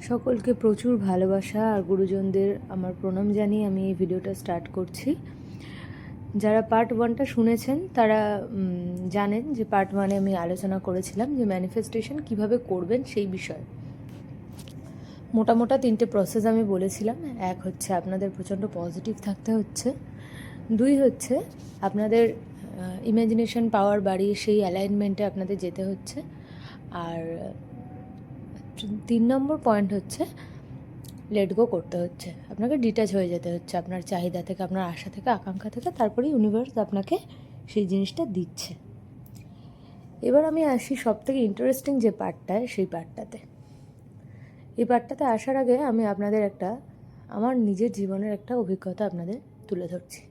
সকলকে প্রচুর ভালোবাসা আর গুরুজনদের আমার প্রণাম জানিয়ে আমি এই ভিডিওটা স্টার্ট করছি। যারা পার্ট 1টা শুনেছেন তারা জানেন যে পার্ট 1-এ আমি আলোচনা করেছিলাম যে ম্যানিফেস্টেশন কিভাবে করবেন সেই বিষয়ে। মোটা 3টে প্রসেস আমি বলেছিলাম। এক হচ্ছে আপনাদের প্রচণ্ড পজিটিভ থাকতে হচ্ছে, 2 হচ্ছে আপনাদের ইমাজিনেশন পাওয়ার বাড়িয়ে সেই অ্যালাইনমেন্টে আপনাদের যেতে হচ্ছে, আর 3 নম্বর পয়েন্ট হচ্ছে লেট গো করতে হচ্ছে, আপনাকে ডিট্যাচ হয়ে যেতে হচ্ছে আপনার চাহিদা থেকে, আপনার আশা থেকে, আকাঙ্ক্ষা থেকে, তারপরে ইউনিভার্স আপনাকে সেই জিনিসটা দিচ্ছে। এবার আমি আসি সবথেকে ইন্টারেস্টিং যে পার্টটায়, সেই পার্টটাতে। এই পার্টটাতে আসার আগে আমি আপনাদের আমার নিজের জীবনের একটা অভিজ্ঞতা আপনাদের তুলে ধরছি।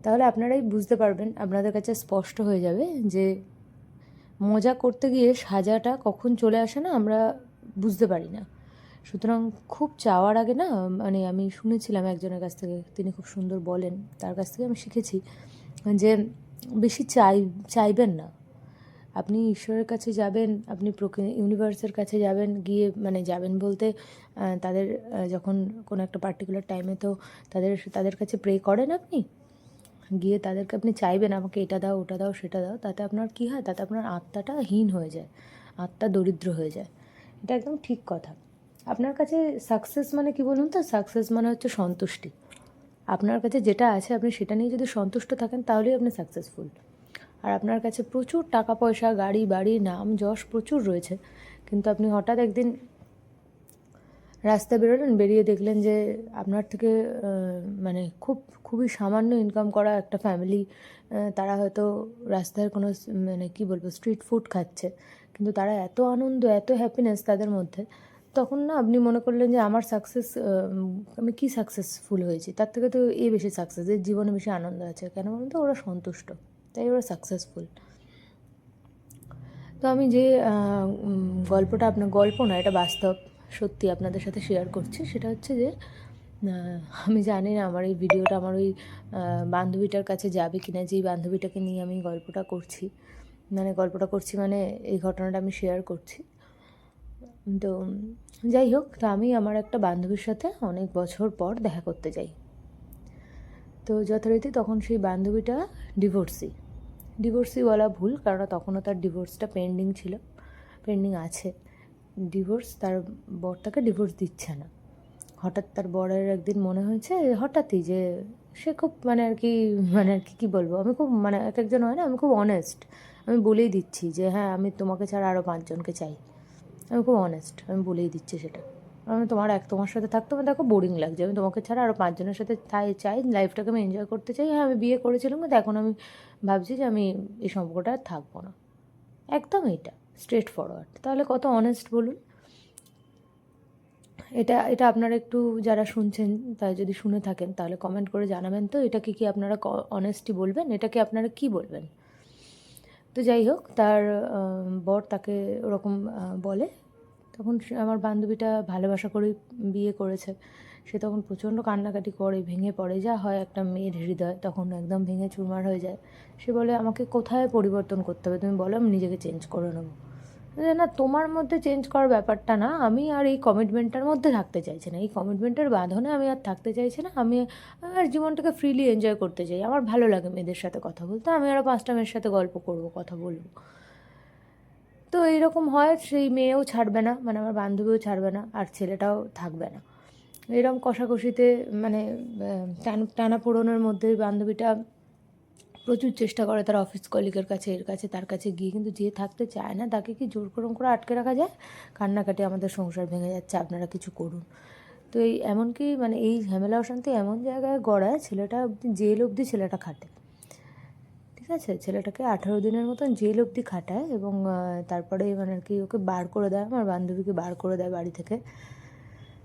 তাহলে আপনারাই বুঝতে পারবেন, আপনাদের কাছে স্পষ্ট হয়ে যাবে যে মজা করতে গিয়ে সাজাটা কখন চলে আসে না আমরা বুঝতে পারি না। সুতরাং খুব চাওয়ার আগে না, মানে আমি শুনেছিলাম একজনের কাছ থেকে, তিনি খুব সুন্দর বলেন, তার কাছ থেকে আমি শিখেছি যে বেশি চাইবেন না। আপনি ঈশ্বরের কাছে যাবেন, আপনি ইউনিভার্সের কাছে যাবেন, গিয়ে মানে যাবেন বলতে তাদের যখন কোনো একটা পার্টিকুলার টাইমে তো তাদের কাছে প্রে করেন, আপনি গিয়ে তাদেরকে আপনি চাইবেন আমাকে এটা দাও, ওটা দাও, সেটা দাও। তাতে আপনার কী হয়? তাতে আপনার আত্মাটা হীন হয়ে যায়, আত্মা দরিদ্র হয়ে যায়। এটা একদম ঠিক কথা। আপনার কাছে সাকসেস মানে কি বলুন তো? সাকসেস মানে হচ্ছে সন্তুষ্টি। আপনার কাছে যেটা আছে আপনি সেটা নিয়ে যদি সন্তুষ্ট থাকেন তাহলেই আপনি সাকসেসফুল। আর আপনার কাছে প্রচুর টাকা পয়সা, গাড়ি বাড়ি, নাম যশ প্রচুর রয়েছে, কিন্তু আপনি হঠাৎ একদিন রাস্তায় বেরোলেন, বেরিয়ে দেখলেন যে আপনার থেকে মানে খুবই সামান্য ইনকাম করা একটা ফ্যামিলি, তারা হয়তো রাস্তার কোনো মানে কী বলবো স্ট্রিট ফুড খাচ্ছে, কিন্তু তারা এত আনন্দ, এত হ্যাপিনেস তাদের মধ্যে। তখন না আপনি মনে করলেন যে আমার সাকসেস, আমি কী সাকসেসফুল হয়েছি, তার থেকে তো বেশি সাকসেস, এর জীবনে বেশি আনন্দ আছে। কেন বলুন তো? ওরা সন্তুষ্ট, তাই ওরা সাকসেসফুল। তো আমি যে গল্পটা, আপনার গল্প না, এটা বাস্তব সত্যি আপনাদের সাথে শেয়ার করছি। সেটা হচ্ছে যে আমি জানি না আমার এই ভিডিওটা আমার ওই বান্ধবীটার কাছে যাবে কি না, যেই বান্ধবীটাকে নিয়ে আমি গল্পটা করছি, মানে এই ঘটনাটা আমি শেয়ার করছি। তো যাই হোক, তো আমি আমার একটা বান্ধবীর সাথে অনেক বছর পর দেখা করতে যাই। তো যথারীতি তখন সেই বান্ধবীটা ডিভোর্সি বলা ভুল, কারণ তখনও তার ডিভোর্সটা পেন্ডিং আছে। তার বর তাকে ডিভোর্স দিচ্ছে না। হঠাৎ তার বরের একদিন মনে হয়েছে, হঠাৎই, যে সে খুব মানে আর কি কী বলবো, আমি খুব মানে এক একজন হয় না, আমি খুব অনেস্ট, আমি বলেই দিচ্ছি যে হ্যাঁ, আমি তোমাকে ছাড়া আরও 5 জনকে চাই। আমি খুব অনেস্ট, আমি বলেই দিচ্ছি সেটা। আমি তোমার সাথে থাকতে আমার দেখো বোরিং লাগছে, আমি তোমাকে ছাড়া আরও 5 জনের সাথে চাই, লাইফটাকে আমি এনজয় করতে চাই। হ্যাঁ, আমি বিয়ে করেছিলাম, কিন্তু এখন আমি ভাবছি যে আমি এই সম্পর্কটা আর থাকবো না। একদম এটা স্ট্রেট ফরওয়ার্ড। তাহলে কত অনেস্ট বলুন? এটা আপনারা একটু যারা শুনছেন, তারা যদি শুনে থাকেন তাহলে কমেন্ট করে জানাবেন তো, এটাকে কি আপনারা অনেস্টি বলবেন? এটাকে আপনারা কি বলবেন? তো যাই হোক, তার বর তাকে ওরকম বলে। তখন আমার বান্ধবীটা ভালোবাসা করেই বিয়ে করেছে। সে তখন প্রচণ্ড কান্নাকাটি করে, ভেঙে পড়ে, যা হয় একটা মেয়ের হৃদয়, তখন একদম ভেঙে চুরমার হয়ে যায়। সে বলে, আমাকে কোথায় পরিবর্তন করতে হবে? তুমি বলো, আমি নিজেকে চেঞ্জ করে নেবো। না, তোমার মধ্যে চেঞ্জ করার ব্যাপারটা না, আমি আর এই কমিটমেন্টটার মধ্যে থাকতে চাইছি না, এই কমিটমেন্টের বাঁধনে আমি আর থাকতে চাইছি না। আমি আর জীবনটাকে ফ্রিলি এনজয় করতে চাই। আমার ভালো লাগে মেয়েদের সাথে কথা বলতে, আমি আরও 5টা মেয়ের সাথে গল্প করবো, কথা বলবো। তো এইরকম হয়, সেই মেয়েও ছাড়বে না, মানে আমার বান্ধবীও ছাড়বে না, আর ছেলেটাও থাকবে না। এরকম কষাকষিতে মানে টানাপোড়েনের মধ্যে বান্ধবীটা প্রচুর চেষ্টা করে তার অফিস কলিগের কাছে, এর কাছে, তার কাছে গিয়ে, কিন্তু যে থাকতে চায় না তাকে কি জোর করে আটকে রাখা যায়? কান্নাকাটি, আমাদের সংসার ভেঙে যাচ্ছে, আপনারা কিছু করুন। তো এমনকি মানে এই ঝামেলা অশান্তি এমন জায়গায় গড়ায়, ছেলেটা জেল অবধি ছেলেটা খাটে। ঠিক আছে, ছেলেটাকে 18 দিনের মতন জেল অবধি খাটায়, এবং তারপরে মানে আর কি ওকে বার করে দেয়, আমার বান্ধবীকে বার করে দেয় বাড়ি থেকে।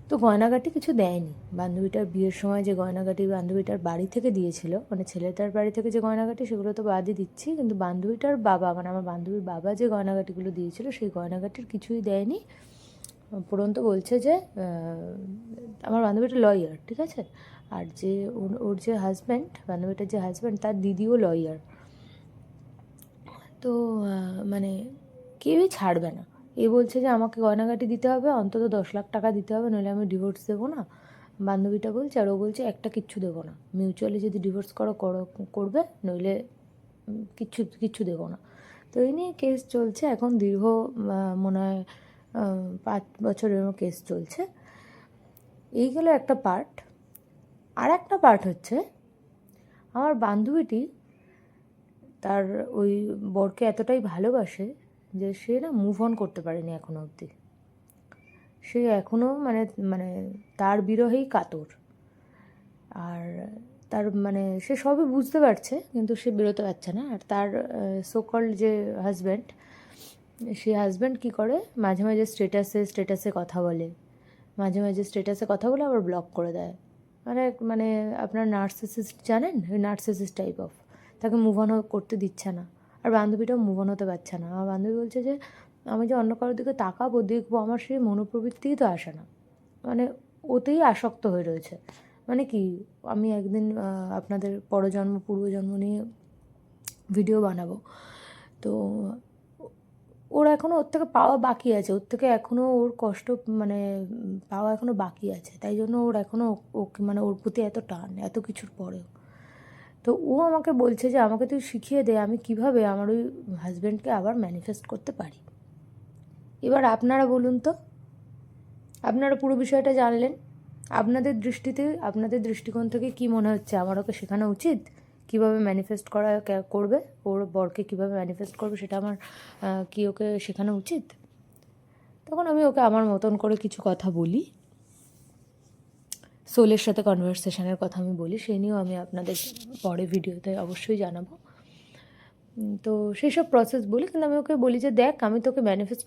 তো গয়নাগাটি কিছু দেয়নি। বান্ধবীটার বিয়ের সময় যে গয়নাগাটি বান্ধবীটার বাড়ি থেকে দিয়েছিল, মানে ছেলেটার বাড়ি থেকে যে গয়নাগাটি, সেগুলো তো বাদই দিচ্ছি, কিন্তু বান্ধবীটার বাবা, মানে আমার বান্ধবীর বাবা যে গয়নাগাটিগুলো দিয়েছিল, সেই গয়নাগাটির কিছুই দেয়নি। উপরন্তু বলছে যে আমার বান্ধবীটা লয়ার, ঠিক আছে, আর যে ওর যে হাজব্যান্ড, বান্ধবীটার যে হাজব্যান্ড, তার দিদিও লয়ার। তো মানে কেউই ছাড়বে না, এ বলছে যে আমাকে গয়নাগাটি দিতে হবে, অন্তত 10 লাখ টাকা দিতে হবে, নইলে আমি ডিভোর্স দেবো না। বান্ধবীটা বলছে, আর ও বলছে একটা কিচ্ছু দেবো না, মিউচুয়ালি যদি ডিভোর্স করবে, নইলে কিচ্ছু কিচ্ছু দেবো না। তো এই নিয়ে কেস চলছে এখন দীর্ঘ মনে হয় 5 বছরেরও কেস চলছে। এই গেল একটা পার্ট। আর একটা পার্ট হচ্ছে আমার বান্ধবীটি তার ওই বরকে এতটাই ভালোবাসে যে সে না মুভ অন করতে পারেনি এখনও অবধি। সে এখনও মানে মানে তার বিরহেই কাতর। আর তার মানে সে সবই বুঝতে পারছে, কিন্তু সে বেরোতে পারছে না। আর তার সোকল্ড যে হাজব্যান্ড, সে হাজব্যান্ড কী করে, মাঝে মাঝে স্টেটাসে কথা বলে, আবার ব্লক করে দেয়। মানে আপনার নার্সিসিস্ট জানেন, ওই নার্সিসিস্ট টাইপ অফ, তাকে মুভ অন করতে দিচ্ছে না। আর বান্ধবীটাও মুভ অন হতে পারছে না। আমার বান্ধবী বলছে যে আমি যে অন্য কারোর দিকে তাকাবো, দেখবো, আমার সেই মনোপ্রবৃত্তিই তো আসে না, মানে ওতেই আসক্ত হয়ে রয়েছে। মানে কি, আমি একদিন আপনাদের পূর্বজন্ম নিয়ে ভিডিও বানাবো। তো ওর এখনও ওর থেকে পাওয়া বাকি আছে, ওর থেকে এখনও ওর কষ্ট মানে পাওয়া এখনও বাকি আছে, তাই জন্য ওর এখনও ওকে মানে ওর প্রতি এত টান, এত কিছুর পরেও। তো ও আমাকে বলছে যে আমাকে তুই শিখিয়ে দে আমি কিভাবে আমার ওই হাজব্যান্ডকে আবার ম্যানিফেস্ট করতে পারি। এবার আপনারা বলুন তো, আপনারা পুরো বিষয়টা জানলেন, আপনাদের দৃষ্টিকোণ থেকে কি মনে হচ্ছে, আমার ওকে শেখানো উচিত কীভাবে ম্যানিফেস্ট করবে, ওর বরকে কীভাবে ম্যানিফেস্ট করবে, সেটা আমার কি ওকে শেখানো উচিত? তখন আমি ওকে আমার মতন করে কিছু কথা বলি, সোলের সাথে কনভারসেশনের কথা আমি বলি, সেই নিয়েও আমি আপনাদের পরে ভিডিওতে অবশ্যই জানাবো। তো সেই সব প্রসেস বলি, কিন্তু আমি ওকে বলি যে দেখ, আমি তোকে ম্যানিফেস্ট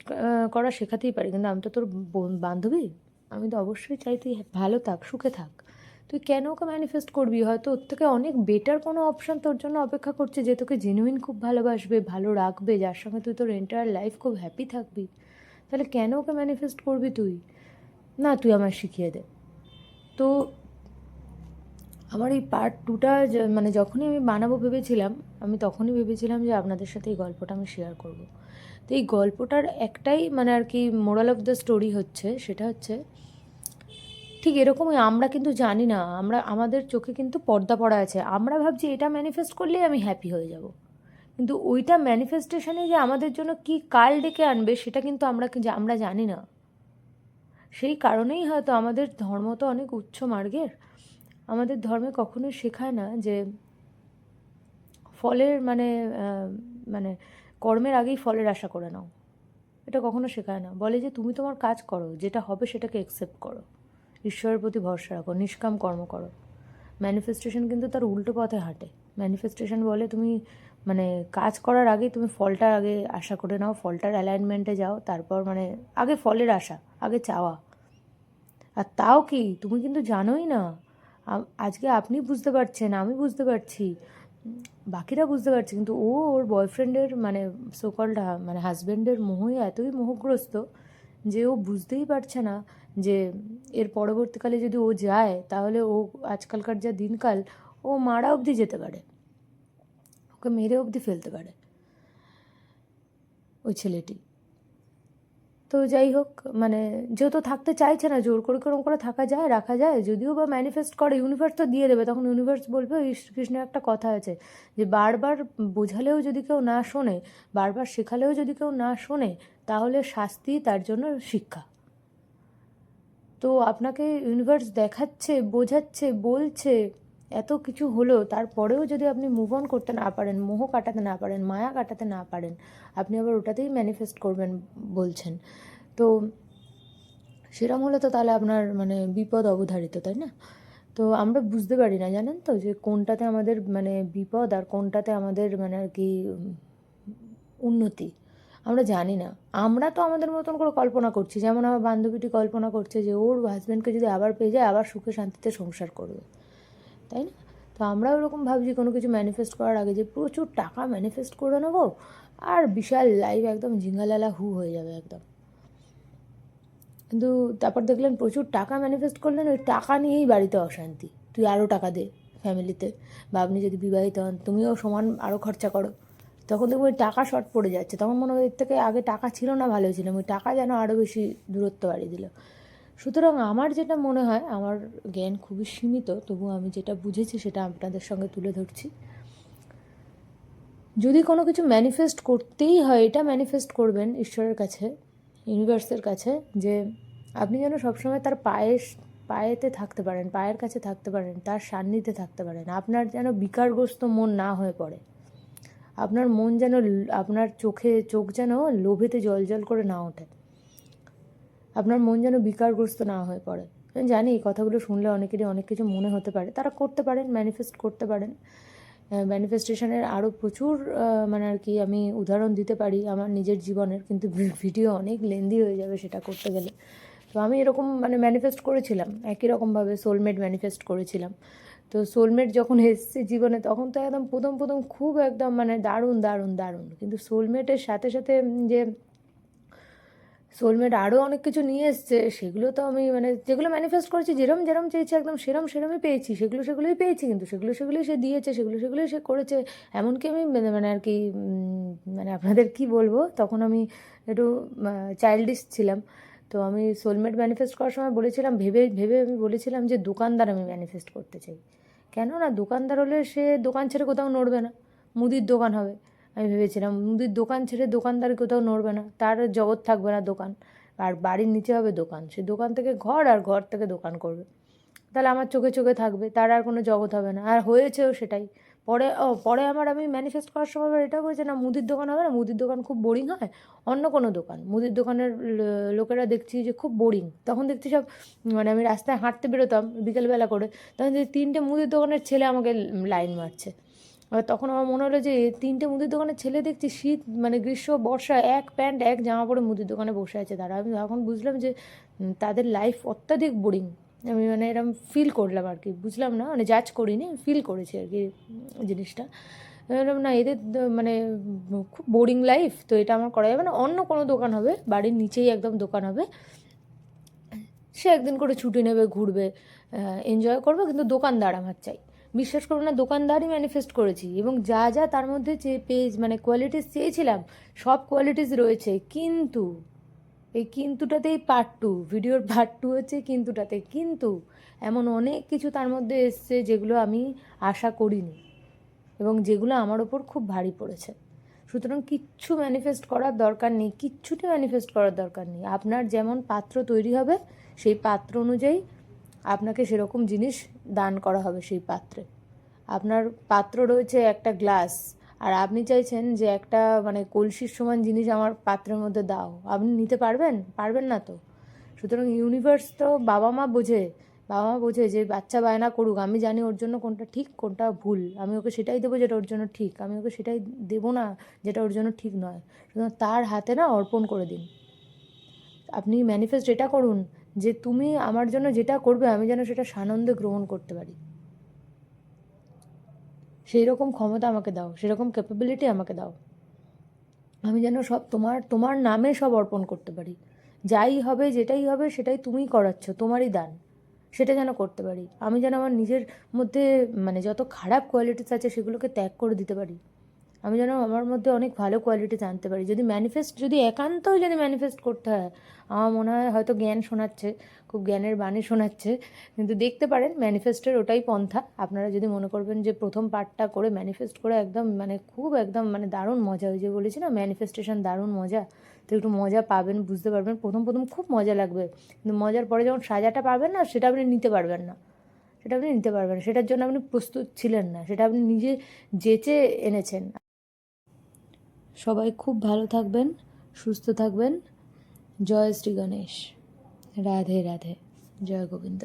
করা শেখাতেই পারি, কিন্তু আমি তো তোর বান্ধবী, আমি তো অবশ্যই চাই তুই ভালো থাক, সুখে থাক। তুই কেন ওকে ম্যানিফেস্ট করবি? হয়তো ওর থেকে অনেক বেটার কোনো অপশান তোর জন্য অপেক্ষা করছে, যে তোকে জেনুইন খুব ভালোবাসবে, ভালো রাখবে, যার সঙ্গে তুই তোর এন্টায়ার লাইফ খুব হ্যাপি থাকবি। তাহলে কেন ওকে ম্যানিফেস্ট করবি তুই? না, তুই আমায় শিখিয়ে দে। তো আমার এই পার্ট 2টা মানে যখনই আমি বানাবো ভেবেছিলাম, আমি তখনই ভেবেছিলাম যে আপনাদের সাথে এই গল্পটা আমি শেয়ার করব। তো এই গল্পটার একটাই মানে আর কি মোরাল অফ দ্য স্টোরি হচ্ছে, সেটা হচ্ছে ঠিক এরকমই আমরা কিন্তু জানি না, আমাদের চোখে কিন্তু পর্দা পড়া আছে, আমরা ভাবছি এটা ম্যানিফেস্ট করলেই আমি হ্যাপি হয়ে যাব, কিন্তু ওইটা ম্যানিফেস্টেশনে যে আমাদের জন্য কি কাল ডেকে আনবে সেটা কিন্তু আমরা জানি না। সেই কারণেই হয়তো আমাদের ধর্ম তো অনেক উচ্চ মার্গের, আমাদের ধর্মে কখনোই শেখায় না যে ফলের মানে কর্মের আগেই ফলের আশা করে নাও, এটা কখনো শেখায় না। বলে যে তুমি তোমার কাজ করো, যেটা হবে সেটাকে অ্যাকসেপ্ট করো, ঈশ্বরের প্রতি ভরসা রাখো, নিষ্কাম কর্ম করো। ম্যানিফেস্টেশন কিন্তু তার উল্টো পথে হাঁটে। ম্যানিফেস্টেশন বলে তুমি মানে কাজ করার আগেই তুমি ফলটার আগে আশা করে নাও, ফলটার অ্যালাইনমেন্টে যাও, তারপর মানে আগে ফলের আশা, আগে চাওয়া। আর তাও কি, তুমি কিন্তু জানোই না, আজকে আপনি বুঝতে পারছেন, আমি বুঝতে পারছি, বাকিরা বুঝতে পারছে, কিন্তু ওর বয়ফ্রেন্ডের মানে সোকল্ড মানে হাজব্যান্ডের মোহে এতই মোহগ্রস্ত যে ও বুঝতেই পারছে না যে এর পরবর্তীকালে যদি ও যায়, তাহলে ও আজকালকার যা দিনকাল, ও মারা অবধি যেতে পারে, ওকে মেরে অবধি ফেলতে পারে ওই ছেলেটি। তো যাই হোক, মানে যেহেতু থাকতে চাইছে না, জোর করে ওরকম করে রাখা যায়, যদিও বা ম্যানিফেস্ট করে, ইউনিভার্স তো দিয়ে দেবে, তখন ইউনিভার্স বলবে, ওই শ্রীকৃষ্ণের একটা কথা আছে যে বারবার বোঝালেও যদি কেউ না শোনে, বারবার শেখালেও যদি কেউ না শোনে, তাহলে শাস্তি তার জন্য শিক্ষা। তো আপনাকে ইউনিভার্স দেখাচ্ছে, বোঝাচ্ছে, বলছে, এত কিছু হলো, তারপরেও যদি আপনি মুভ অন করতে না পারেন, মোহ কাটাতে না পারেন, মায়া কাটাতে না পারেন, আপনি আবার ওটাতেই ম্যানিফেস্ট করবেন বলছেন, তো সেরকম হলে তো তাহলে আপনার মানে বিপদ অবধারিত, তাই না? তো আমরা বুঝতে পারি না, জানেন তো, যে কোনটাতে আমাদের মানে বিপদ আর কোনটাতে আমাদের মানে আর কি উন্নতি, আমরা জানি না। আমরা তো আমাদের মতন করে কল্পনা করছি, যেমন আমার বান্ধবীটি কল্পনা করছে যে ওর হাজব্যান্ডকে যদি আবার পেয়ে যায়, আবার সুখে শান্তিতে সংসার করবে, তাই না? তো আমরা ওরকম ভাবছি কোনো কিছু ম্যানিফেস্ট করার আগে, যে প্রচুর টাকা ম্যানিফেস্ট করে নেবো আর বিশাল লাইফ একদম ঝিঙ্গালালা হয়ে যাবে একদম। কিন্তু তারপর দেখলেন প্রচুর টাকা ম্যানিফেস্ট করলেন, ওই টাকা নিয়েই বাড়িতে অশান্তি, তুই আরও টাকা দে ফ্যামিলিতে, বা আপনি যদি বিবাহিত হন তুমিও সমান আরও খরচা করো, তখন দেখবো ওই টাকা শর্ট পড়ে যাচ্ছে, তখন মনে হয় এর থেকে আগে টাকা ছিল না ভালো ছিলাম, ওই টাকা যেন আরও বেশি দূরত্ব বাড়িয়ে দিল। সুতরাং আমার যেটা মনে হয়, আমার জ্ঞান খুবই সীমিত, তবু আমি যেটা বুঝেছি সেটা আপনাদের সঙ্গে তুলে ধরছি। যদি কোনো কিছু ম্যানিফেস্ট করতেই হয়, এটা ম্যানিফেস্ট করবেন ঈশ্বরের কাছে, ইউনিভার্সের কাছে, যে আপনি যেন সবসময় তার পায়েতে থাকতে পারেন, পায়ের কাছে থাকতে পারেন, তার সান্নিধ্যে থাকতে পারেন, আপনার যেন বিকারগ্রস্ত মন না হয়ে পড়ে, আপনার মন যেন, আপনার চোখ যেন লোভেতে জল করে না ওঠে, আপনার মন যেন বিকারগ্রস্ত না হয়ে পড়ে। আমি জানি এই কথাগুলো শুনলে অনেকেরই অনেক কিছু মনে হতে পারে, তারা করতে পারেন, ম্যানিফেস্ট করতে পারেন। ম্যানিফেস্টেশনের আরও প্রচুর মানে আর কি আমি উদাহরণ দিতে পারি আমার নিজের জীবনের, কিন্তু ভিডিও অনেক লেন্দি হয়ে যাবে সেটা করতে গেলে। তো আমি এরকম মানে ম্যানিফেস্ট করেছিলাম, একই রকমভাবে সোলমেট ম্যানিফেস্ট করেছিলাম। তো সোলমেট যখন এসছে জীবনে, তখন তো একদম প্রথম খুব একদম মানে দারুণ দারুণ দারুণ, কিন্তু সোলমেটের সাথে সাথে যে সোলমেট আরও অনেক কিছু নিয়ে এসছে, সেগুলো তো আমি মানে যেগুলো ম্যানিফেস্ট করেছি, যেরম চেয়েছি একদম সেরমই পেয়েছি, সেগুলোই পেয়েছি, কিন্তু সেগুলোই সে দিয়েছে, সেগুলোই সে করেছে। এমনকি আমি মানে আর কি মানে আপনাদের কি বলবো, তখন আমি একটু চাইল্ডিশ ছিলাম। তো আমি সোলমেট ম্যানিফেস্ট করার সময় বলেছিলাম, ভেবে ভেবে আমি বলেছিলাম যে দোকানদার আমি ম্যানিফেস্ট করতে চাই। কেন না, দোকানদার হলে সে দোকান ছেড়ে কোথাও নড়বে না, মুদির দোকান হবে। আমি ভেবেছিলাম মুদির দোকান ছেড়ে দোকানদার কোথাও নড়বে না, তার জগৎ থাকবে না দোকান, আর বাড়ির নিচে হবে দোকান, সে দোকান থেকে ঘর আর ঘর থেকে দোকান করবে, তাহলে আমার চোখে থাকবে, তার আর কোনো জগৎ হবে না। আর হয়েছেও সেটাই। পরে আমি ম্যানিফেস্ট করার সময় আবার এটাও করেছি, না মুদির দোকান হবে না, মুদির দোকান খুব বোরিং হয়, অন্য কোনো দোকান, মুদির দোকানের লোকেরা দেখছি যে খুব বোরিং। তখন দেখছি সব মানে আমি রাস্তায় হাঁটতে বেরোতাম বিকেলবেলা করে, তখন যে 3টে মুদির দোকানের ছেলে আমাকে লাইন মারছে। এবার তখন আমার মনে হলো যে 3টে মুদির দোকানের ছেলে দেখছি শীত মানে গ্রীষ্ম বর্ষা এক প্যান্ট এক জামা পরে মুদির দোকানে বসে আছে তারা। আমি এখন বুঝলাম যে তাদের লাইফ অত্যাধিক বোরিং। আমি মানে এরকম ফিল করলাম আর কি, বুঝলাম না, মানে জাজ করিনি, ফিল করেছি আর কি জিনিসটা। এরকম না, এদের মানে খুব বোরিং লাইফ, তো এটা আমার করা যাবে না, অন্য কোনো দোকান হবে, বাড়ির নিচেই একদম দোকান হবে, সে একদিন করে ছুটি নেবে, ঘুরবে, এনজয় করবে, কিন্তু দোকানদার আমার চাই। বিশ্বাস করবো না, দোকানদারই ম্যানিফেস্ট করেছি, এবং যা তার মধ্যে যে মানে কোয়ালিটিস চেয়েছিলাম সব কোয়ালিটিস রয়েছে, কিন্তু এই কিন্তুটাতেই পার্ট 2, ভিডিওর পার্ট 2 হচ্ছে কিন্তুটাতে। কিন্তু এমন অনেক কিছু তার মধ্যে এসছে যেগুলো আমি আশা করিনি, এবং যেগুলো আমার ওপর খুব ভারী পড়েছে। সুতরাং কিচ্ছু ম্যানিফেস্ট করার দরকার নেই, কিচ্ছুটি ম্যানিফেস্ট করার দরকার নেই। আপনার যেমন পাত্র তৈরি হবে, সেই পাত্র অনুযায়ী আপনাকে সেরকম জিনিস দান করা হবে সেই পাত্রে। আপনার পাত্র রয়েছে একটা গ্লাস, আর আপনি চাইছেন যে একটা মানে কলসির সমান জিনিস আমার পাত্রের মধ্যে দাও, আপনি নিতে পারবেন না তো। সুতরাং ইউনিভার্স তো বাবা মা বোঝে যে বাচ্চা বায়না করুক, আমি জানি ওর জন্য কোনটা ঠিক কোনটা ভুল, আমি ওকে সেটাই দেবো যেটা ওর জন্য ঠিক, আমি ওকে সেটাই দেবো না যেটা ওর জন্য ঠিক নয়। সুতরাং তার হাতে না অর্পণ করে দিন। আপনি ম্যানিফেস্ট এটা করুন যে তুমি আমার জন্য যেটা করবে আমি যেন সেটা সানন্দে গ্রহণ করতে পারি, সেই রকম ক্ষমতা আমাকে দাও, সেরকম ক্যাপাবিলিটি আমাকে দাও, আমি যেন সব তোমার নামে সব অর্পণ করতে পারি, যাই হবে যেটাই হবে সেটাই তুমিই করাচ্ছ, তোমারই দান, সেটা যেন করতে পারি। আমি যেন আমার নিজের মধ্যে মানে যত খারাপ কোয়ালিটিস আছে সেগুলোকে ত্যাগ করে দিতে পারি, আমি যেন আমার মধ্যে অনেক ভালো কোয়ালিটিস আনতে পারি। যদি একান্তই ম্যানিফেস্ট করতে হয়, আমার মনে হয় হয়তো জ্ঞান শোনাচ্ছে, খুব জ্ঞানের বাণী শোনাচ্ছে, কিন্তু দেখতে পারেন ম্যানিফেস্টের ওটাই পন্থা। আপনারা যদি মনে করবেন যে প্রথম পার্টটা করে ম্যানিফেস্ট করে একদম মানে খুব একদম মানে দারুণ মজা, ওই যে বলেছি না ম্যানিফেস্টেশন দারুণ মজা, তো একটু মজা পাবেন, বুঝতে পারবেন, প্রথম খুব মজা লাগবে, কিন্তু মজার পরে যখন সাজাটা পাবেন না, সেটা আপনি নিতে পারবেন না, সেটার জন্য আপনি প্রস্তুত ছিলেন না, সেটা আপনি নিজে যেচে এনেছেন। সবাই খুব ভালো থাকবেন, সুস্থ থাকবেন। জয় শ্রী গণেশ। রাধে রাধে। জয় গোবিন্দ।